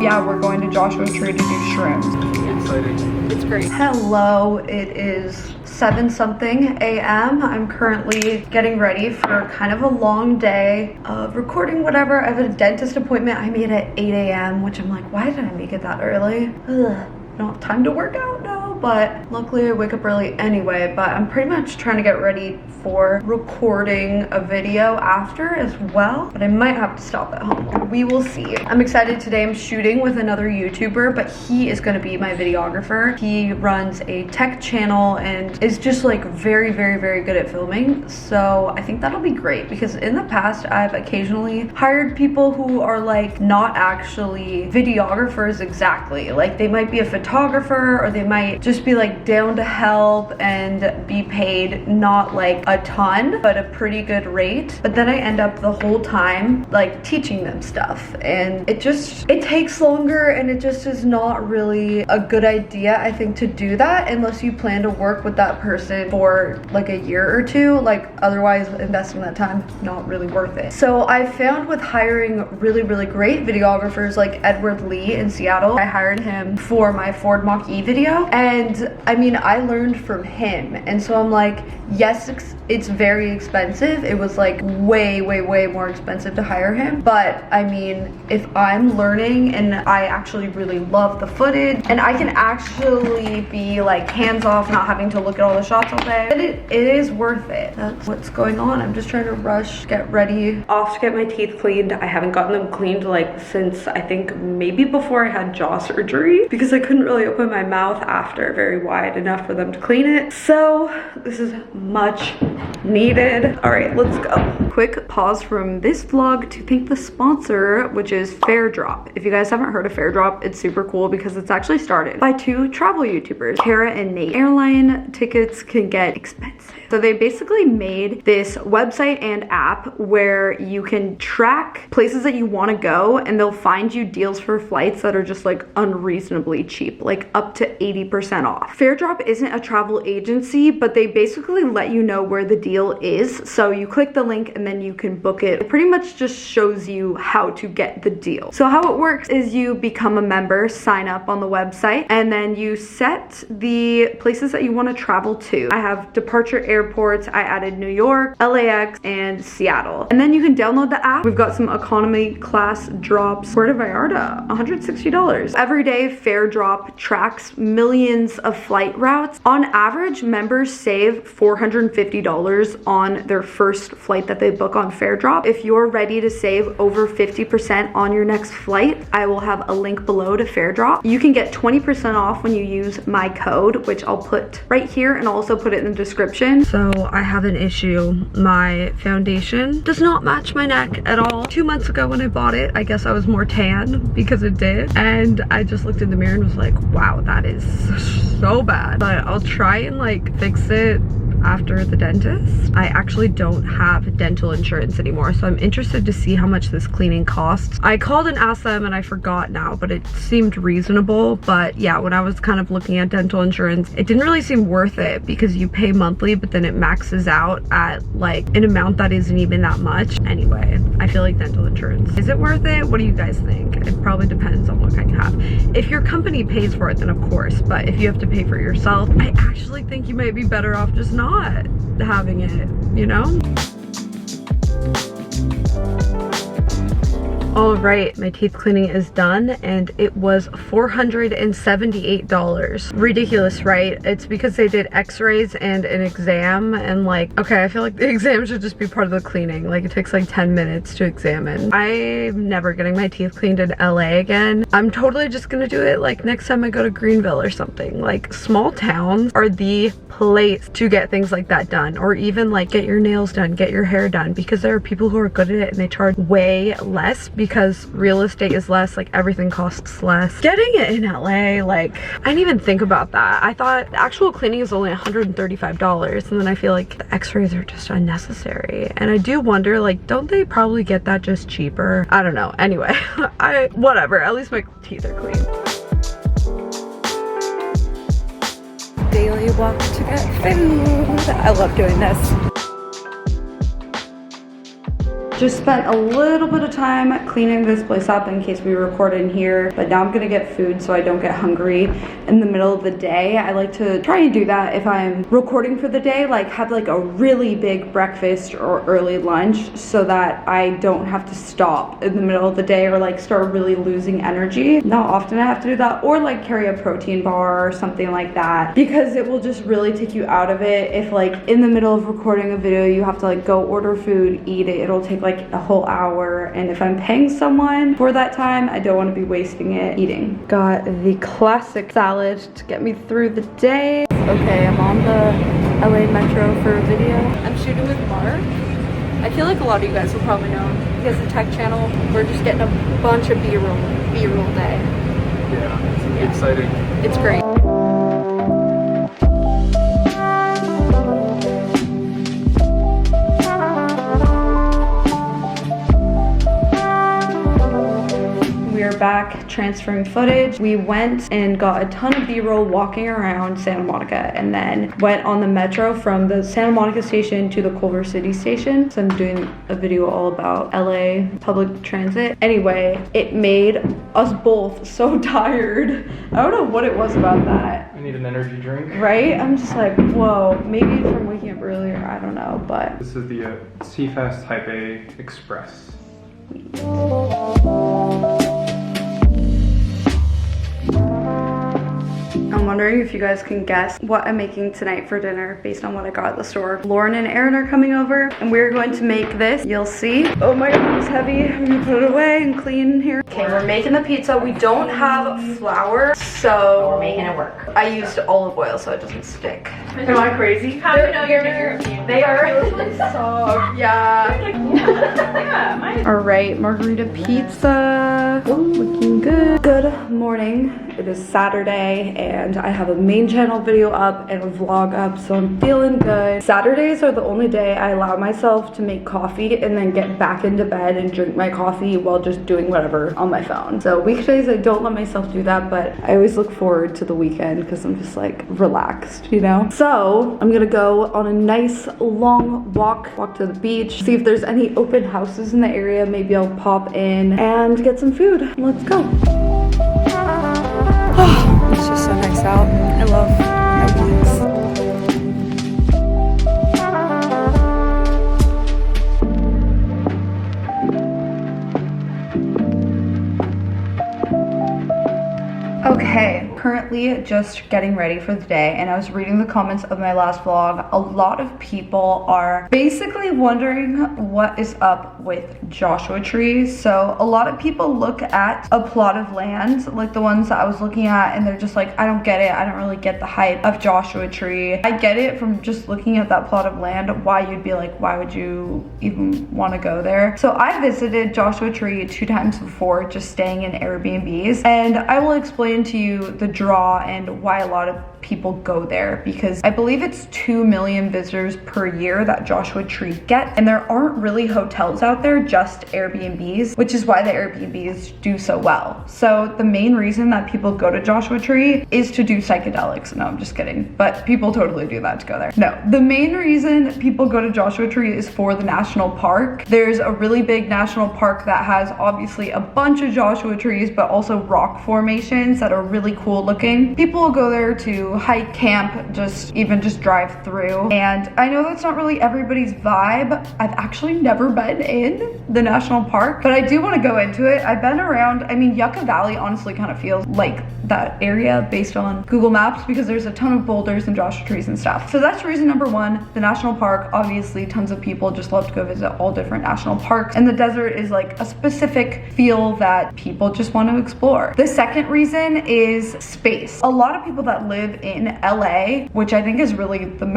yeah, we're going to Joshua Tree to do shrooms. Exciting. It's great. Hello, it is 7 something a.m. I'm currently getting ready for kind of a long day of recording whatever. I have a dentist appointment I made at 8 a.m. which I'm like, why did I make it that early? Ugh. I don't have time to work out now, but luckily I wake up early anyway. But I'm pretty much trying to get ready for recording a video after as well, but I might have to stop at home. We will see. I'm excited. Today I'm shooting with another YouTuber, but he is going to be my videographer. He runs a tech channel and is just like very good at filming, so I think that'll be great because in the past I've occasionally hired people who are like not actually videographers exactly. Like they might be a photographer or they might just be like down to help and be paid not like a ton but a pretty good rate, but then I end up the whole time like teaching them stuff, and it takes longer, and it just is not really a good idea, I think, to do that unless you plan to work with that person for like a year or two. Like otherwise investing that time, not really worth it. So I found with hiring really great videographers like Edward Lee in Seattle, I hired him for my Ford Mach-E video, and I mean I learned from him, and so I'm like, yes, it's very expensive. It was like way more expensive to hire him, but I mean if I'm learning and I actually really love the footage and I can actually be like hands off, not having to look at all the shots all day, it is worth it. That's what's going on. I'm just trying to rush, get ready, off to get my teeth cleaned. I haven't gotten them cleaned like since I think maybe before I had jaw surgery because I couldn't really open my mouth after very wide enough for them to clean it. So this is much needed. All right, let's go. Quick pause from this vlog to thank the sponsor, which is Fairdrop. If you guys haven't heard of Fairdrop, it's super cool because it's actually started by 2 travel YouTubers, Kara and Nate. Airline tickets can get expensive. So they basically made this website and app where you can track places that you want to go, and they'll find you deals for flights that are just like unreasonably cheap, like up to 80% off. Fairdrop isn't a travel agency, but they basically let you know where the deal is. So you click the link and then you can book it. It pretty much just shows you how to get the deal. So how it works is you become a member, sign up on the website, and then you set the places that you want to travel to. I have departure airports. I added New York, LAX, and Seattle. And then you can download the app. We've got some economy class drops. Puerto Vallarta, $160. Every day, Fairdrop tracks millions of flight routes. On average, members save $450 on their first flight that they book on Fairdrop. If you're ready to save over 50% on your next flight, I will have a link below to Fairdrop. You can get 20% off when you use my code, which I'll put right here, and I'll also put it in the description. So I have an issue. My foundation does not match my neck at all. 2 months ago when I bought it, I guess I was more tan because it did, and I just looked in the mirror and was like, wow, that is so bad. But I'll try and like fix it after the dentist. I actually don't have dental insurance anymore, so I'm interested to see how much this cleaning costs. I called and asked them and I forgot now, but it seemed reasonable. But yeah, when I was kind of looking at dental insurance, it didn't really seem worth it because you pay monthly, but then it maxes out at like an amount that isn't even that much. Anyway, I feel like dental insurance, is it worth it? What do you guys think? It probably depends on what kind you have. If your company pays for it, then of course, but if you have to pay for it yourself, I actually think you might be better off just not having it, you know? All right, my teeth cleaning is done and it was $478. Ridiculous, right? It's because they did x-rays and an exam, and like, okay, I feel like the exam should just be part of the cleaning. Like it takes like 10 minutes to examine. I'm never getting my teeth cleaned in LA again. I'm totally just gonna do it like next time I go to Greenville or something. Like small towns are the place to get things like that done, or even like get your nails done, get your hair done, because there are people who are good at it and they charge way less because real estate is less, like everything costs less. Getting it in LA, like I didn't even think about that. I thought the actual cleaning is only $135, and then I feel like the x-rays are just unnecessary, and I do wonder, like, don't they probably get that just cheaper? I don't know. Anyway, whatever, at least my teeth are clean. Daily walk to get food. I love doing this. Just spent a little bit of time cleaning this place up in case we record in here, but now I'm gonna get food so I don't get hungry in the middle of the day. I like to try and do that if I'm recording for the day, like have like a really big breakfast or early lunch so that I don't have to stop in the middle of the day or like start really losing energy. Not often I have to do that, or like carry a protein bar or something like that, because it will just really take you out of it if like in the middle of recording a video you have to like go order food, eat it. It'll take like a whole hour, and if I'm paying someone for that time, I don't want to be wasting it eating. Got the classic salad to get me through the day. Okay, I'm on the LA Metro for a video. I'm shooting with Mark. I feel like a lot of you guys will probably know him. He has a tech channel. We're just getting a bunch of B-roll day. Yeah, it's exciting. It's great. Back transferring footage. We went and got a ton of B-roll walking around Santa Monica, and then went on the metro from the Santa Monica station to the Culver City station. So I'm doing a video all about LA public transit. Anyway, it made us both so tired. I don't know what it was about that. I need an energy drink. Right? I'm just like, whoa, maybe from waking up earlier, I don't know, but. This is the CFast Type A Express. I'm wondering if you guys can guess what I'm making tonight for dinner based on what I got at the store. Lauren and Erin are coming over and we're going to make this. You'll see. Oh my god, it's heavy. I'm gonna put it away and clean here. Okay, we're making the pizza. We don't have flour, so we're making it work. I used olive oil so it doesn't stick. Am I crazy? How do you know you're making? They are soft. Yeah. Yeah, mine. All right, margarita pizza. Looking good. Good morning. It is Saturday and I have a main channel video up and a vlog up, so I'm feeling good. Saturdays are the only day I allow myself to make coffee and then get back into bed and drink my coffee while just doing whatever on my phone. So weekdays I don't let myself do that, but I always look forward to the weekend because I'm just like relaxed, you know? So I'm gonna go on a nice long walk to the beach, see if there's any open houses in the area. Maybe I'll pop in and get some food. Let's go. It's just so nice out. I love my walks. Okay, currently just getting ready for the day, and I was reading the comments of my last vlog. A lot of people are basically wondering what is up with Joshua Tree. So a lot of people look at a plot of land, like the ones that I was looking at, and they're just like, I don't get it. I don't really get the hype of Joshua Tree. I get it from just looking at that plot of land, why you'd be like, why would you even want to go there? So I visited Joshua Tree 2 times before, just staying in Airbnbs, and I will explain to you the draw and why a lot of people go there, because I believe it's 2 million visitors per year that Joshua Tree gets, and there aren't really hotels out there, just Airbnbs, which is why the Airbnbs do so well. So the main reason that people go to Joshua Tree is to do psychedelics. No, I'm just kidding, but people totally do that to go there. No, the main reason people go to Joshua Tree is for the national park. There's a really big national park that has obviously a bunch of Joshua trees, but also rock formations that are really cool looking. People will go there to hike, camp, just drive through. And I know that's not really everybody's vibe. I've actually never been in the national park, but I do want to go into it. I've been around. I mean, Yucca Valley honestly kind of feels like that area based on Google Maps, because there's a ton of boulders and Joshua trees and stuff. So that's reason number one. The national park, obviously tons of people just love to go visit all different national parks, and the desert is like a specific feel that people just want to explore. The second reason is space. A lot of people that live in LA, which I think is really the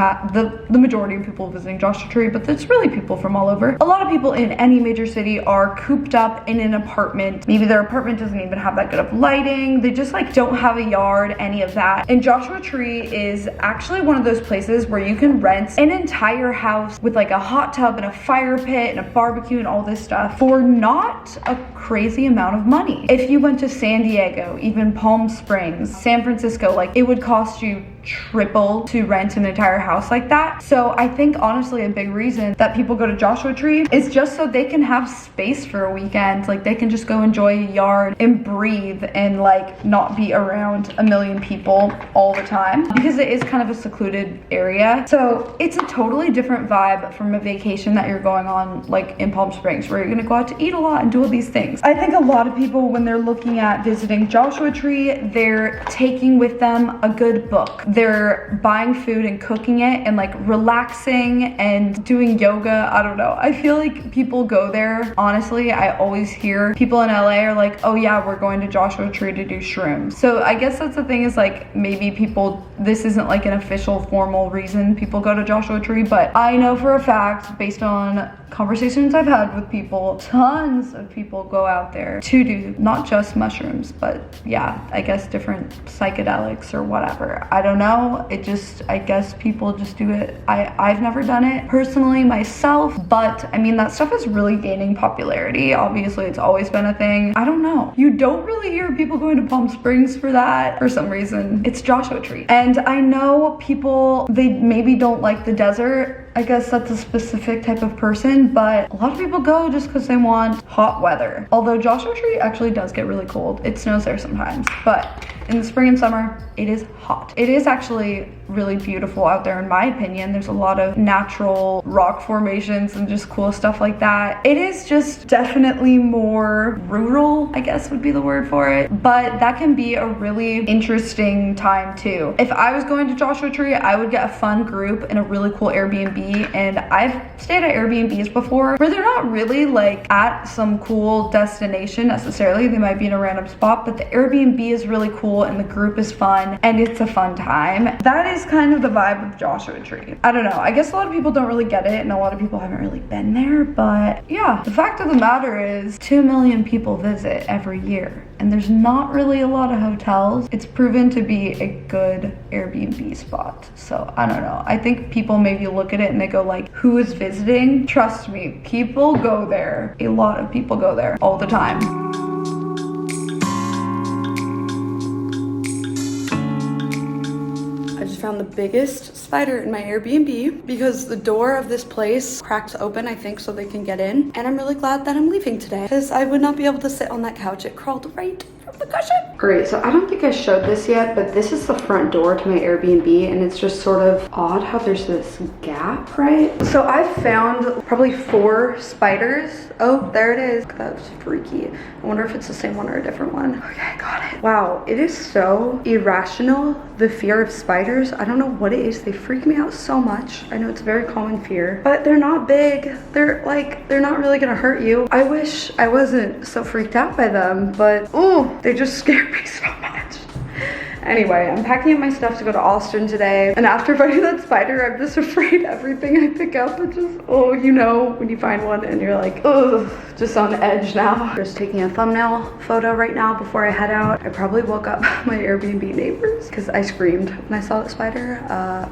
majority of people visiting Joshua Tree, but it's really people from all over. A lot of people in any major city are cooped up in an apartment. Maybe their apartment doesn't even have that good of lighting. They just like don't have a yard, any of that. And Joshua Tree is actually one of those places where you can rent an entire house with like a hot tub and a fire pit and a barbecue and all this stuff for not a crazy amount of money. If you went to San Diego, even Palm Springs, San Francisco, like it would cost you triple to rent an entire house like that. So I think honestly a big reason that people go to Joshua Tree is just so they can have space for a weekend. Like they can just go enjoy a yard and breathe and like not be around a million people all the time, because it is kind of a secluded area. So it's a totally different vibe from a vacation that you're going on like in Palm Springs, where you're gonna go out to eat a lot and do all these things. I think a lot of people, when they're looking at visiting Joshua Tree, they're taking with them a good book. They're buying food and cooking it and like relaxing and doing yoga. I don't know. I feel like people go there. Honestly, I always hear people in LA are like, oh yeah, we're going to Joshua Tree to do shrooms. So I guess that's the thing, is like maybe people, this isn't like an official formal reason people go to Joshua Tree, but I know for a fact, based on conversations I've had with people, tons of people go out there to do not just mushrooms, but yeah, I guess different psychedelics or whatever. I don't know. It just, I guess people just do it. I've never done it personally myself, but I mean, that stuff is really gaining popularity. Obviously, it's always been a thing. I don't know. You don't really hear people going to Palm Springs for that for some reason. It's Joshua Tree. And I know people, they maybe don't like the desert. I guess that's a specific type of person, but a lot of people go just because they want hot weather. Although Joshua Tree actually does get really cold. It snows there sometimes, but in the spring and summer, it is hot. It is actually really beautiful out there, in my opinion. There's a lot of natural rock formations and just cool stuff like that. It is just definitely more rural, I guess would be the word for it, but that can be a really interesting time too. If I was going to Joshua Tree, I would get a fun group in a really cool Airbnb, and I've stayed at Airbnbs before where they're not really like at some cool destination necessarily. They might be in a random spot, but the Airbnb is really cool and the group is fun and it's a fun time. That is kind of the vibe of Joshua Tree. I don't know. I guess a lot of people don't really get it and a lot of people haven't really been there, but yeah, the fact of the matter is 2 million people visit every year and there's not really a lot of hotels. It's proven to be a good Airbnb spot. So I don't know. I think people maybe look at it and they go like, who is visiting? Trust me, people go there. A lot of people go there all the time. Found the biggest spider in my Airbnb because the door of this place cracks open, I think, so they can get in. And I'm really glad that I'm leaving today because I would not be able to sit on that couch. It crawled right from the cushion. Great, so I don't think I showed this yet, but this is the front door to my Airbnb, and it's just sort of odd how there's this gap, right? So I've found probably 4 spiders. Oh, there it is. That's freaky. I wonder if it's the same one or a different one. Okay, I got it. Wow, it is so irrational, the fear of spiders. I don't know what it is. They freak me out so much. I know it's a very common fear, but they're not big. They're not really gonna hurt you. I wish I wasn't so freaked out by them, but ooh, they just scare me so much. Anyway, I'm packing up my stuff to go to Austin today, and after finding that spider, I'm just afraid everything I pick up is just, oh, you know, when you find one and you're like, ugh, just on edge now. Just taking a thumbnail photo right now before I head out. I probably woke up my Airbnb neighbors because I screamed when I saw that spider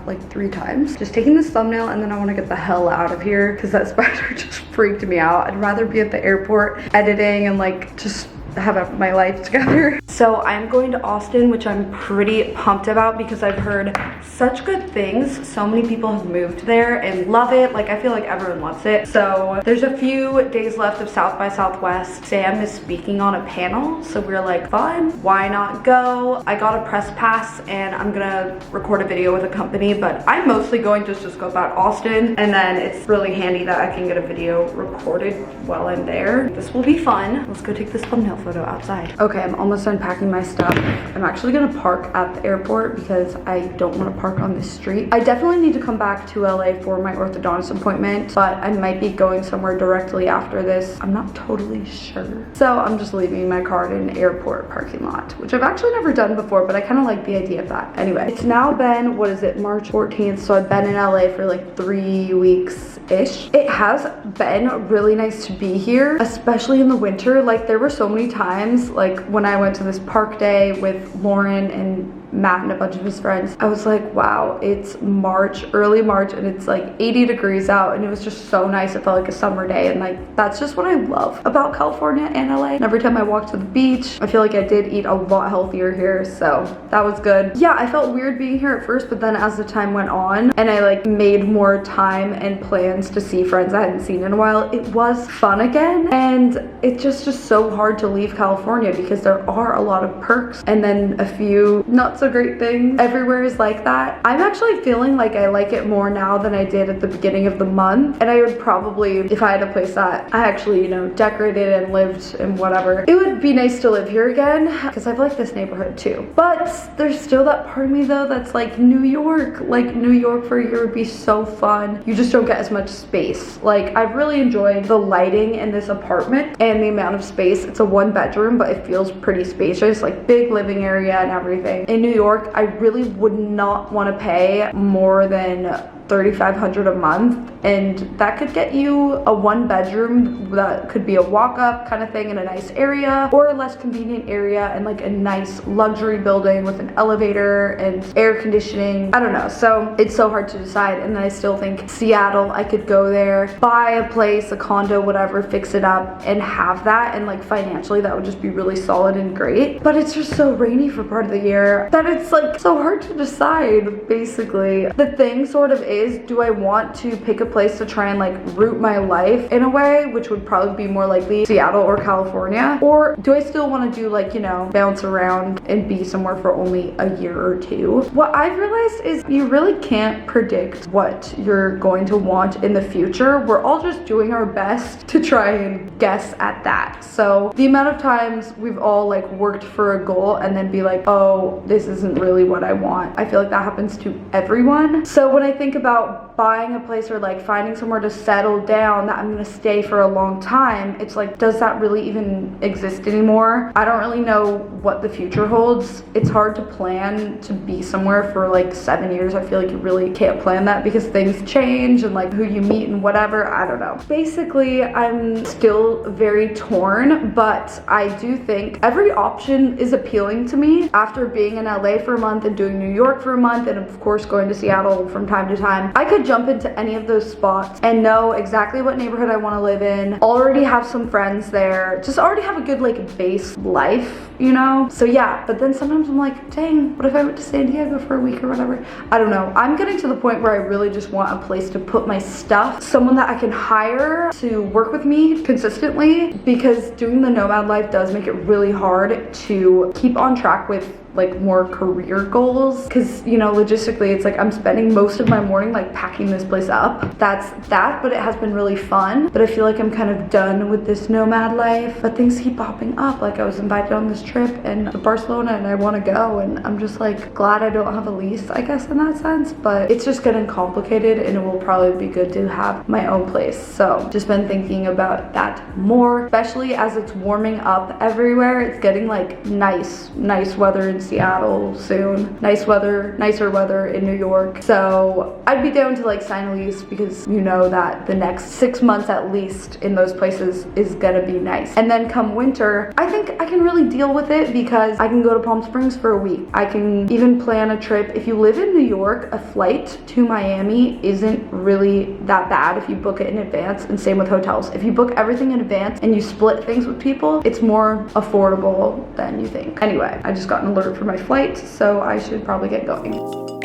like 3 times. Just taking this thumbnail, and then I want to get the hell out of here because that spider just freaked me out. I'd rather be at the airport editing and like just have my life together. So I'm going to Austin, which I'm pretty pumped about because I've heard such good things. So many people have moved there and love it. Like, I feel like everyone loves it. So there's a few days left of South by Southwest. Sam is speaking on a panel, so we're like, fun, why not go? I got a press pass and I'm gonna record a video with a company, but I'm mostly going to just go about Austin, and then it's really handy that I can get a video recorded while I'm there. This will be fun. Let's go take this thumbnail photo outside. Okay, I'm almost done packing my stuff. I'm actually gonna park at the airport because I don't want to park on this street. I definitely need to come back to LA for my orthodontist appointment, but I might be going somewhere directly after this. I'm not totally sure. So I'm just leaving my car in an airport parking lot, which I've actually never done before, but I kind of like the idea of that. Anyway, it's now been, what is it, March 14th, so I've been in LA for like 3 weeks-ish. It has been really nice to be here, especially in the winter. Like, there were so many times, like when I went to this park day with Lauren and Matt and a bunch of his friends. I was like, wow, it's March, early March, and it's like 80 degrees out, and it was just so nice. It felt like a summer day, and like that's just what I love about California and LA. And every time I walked to the beach, I feel like I did eat a lot healthier here, so that was good. Yeah, I felt weird being here at first, but then as the time went on and I like made more time and plans to see friends I hadn't seen in a while, it was fun again. And it's just so hard to leave California because there are a lot of perks and then a few not so great things. Everywhere is like that. I'm actually feeling like I like it more now than I did at the beginning of the month, and I would probably, if I had a place that I actually, you know, decorated and lived and whatever, it would be nice to live here again because I've liked this neighborhood too. But there's still that part of me though that's like New York. Like New York for a year would be so fun. You just don't get as much space. Like I've really enjoyed the lighting in this apartment and the amount of space. It's a 1-bedroom, but it feels pretty spacious, like big living area and everything. In New York, I really would not want to pay more than $3,500 a month, and that could get you a 1-bedroom that could be a walk-up kind of thing in a nice area, or a less convenient area and like a nice luxury building with an elevator and air conditioning. I don't know, so it's so hard to decide. And then I still think Seattle, I could go there, buy a place, a condo, whatever, fix it up and have that, and like financially that would just be really solid and great. But it's just so rainy for part of the year that it's like so hard to decide. Basically the thing sort of is, do I want to pick a place to try and like root my life in a way, which would probably be more likely Seattle or California, or do I still want to do like, you know, bounce around and be somewhere for only a year or two? What I've realized is you really can't predict what you're going to want in the future. We're all just doing our best to try and guess at that. So the amount of times we've all like worked for a goal and then be like, oh, this isn't really what I want. I feel like that happens to everyone. So when I think about buying a place or like finding somewhere to settle down that I'm gonna stay for a long time, it's like, does that really even exist anymore? I don't really know what the future holds. It's hard to plan to be somewhere for like 7 years. I feel like you really can't plan that because things change and like who you meet and whatever. I don't know. Basically, I'm still very torn, but I do think every option is appealing to me. After being in LA for a month and doing New York for a month, and of course going to Seattle from time to time, I could jump into any of those spots and know exactly what neighborhood I want to live in, already have some friends there, just already have a good like base life, you know? So yeah, but then sometimes I'm like, dang, what if I went to San Diego for a week or whatever? I don't know. I'm getting to the point where I really just want a place to put my stuff, someone that I can hire to work with me consistently, because doing the nomad life does make it really hard to keep on track with like more career goals, because you know, logistically it's like I'm spending most of my morning like packing this place up. That's that, but it has been really fun. But I feel like I'm kind of done with this nomad life, but things keep popping up. Like I was invited on this trip and to Barcelona and I want to go, and I'm just like glad I don't have a lease, I guess, in that sense. But it's just getting complicated, and it will probably be good to have my own place. So just been thinking about that more, especially as it's warming up everywhere. It's getting like nice weather in Seattle soon, nicer weather in New York. So I'd be down to like sign a lease, because you know that the next 6 months at least in those places is gonna be nice. And then come winter, I think I can really deal with it because I can go to Palm Springs for a week. I can even plan a trip. If you live in New York, a flight to Miami isn't really that bad if you book it in advance, and same with hotels. If you book everything in advance and you split things with people, it's more affordable than you think. Anyway, I just got an alert for my flight, so I should probably get going.